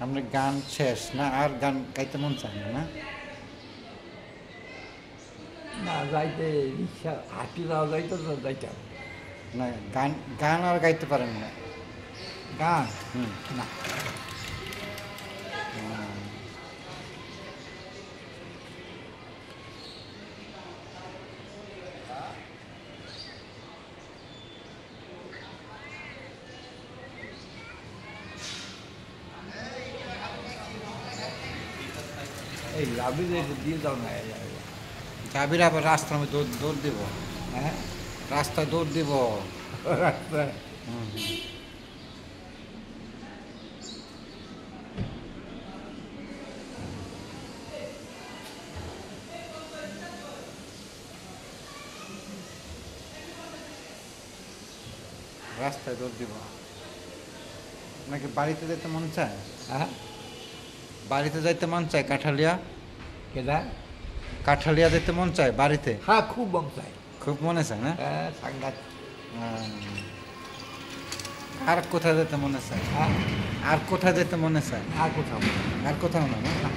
আপনার গান শেষ না আর গান গাইতে মন চায় না না না যাইতে রিক্সা হাঁটি যাওয়া যাইতো তো যাইতাম। না গান গান আর গাইতে পারেন না গান হুম না, এই লাভি দিয়ে দাও না। গাভীর আবার রাস্তার মধ্যে দৌড় দৌড় দিব হ্যাঁ রাস্তায় দৌড় দিব রাস্তায় হুম হুম। রাস্তায় দৌড় দিব নাকি বাড়িতে যেতে মন চায় হ্যাঁ বাড়িতে যাইতে মন চায় কাঠালিয়া কেদা কাঠালিয়া যেতে মন চায় বাড়িতে হ্যাঁ খুব বংশায়। খুব মনে চায় না হ্যাঁ সাংঘাত। আর কোথায় যেতে মনে চায় হ্যাঁ আর কোথায় যেতে মনে চায় আর কোথাও আর কোথাও না না না।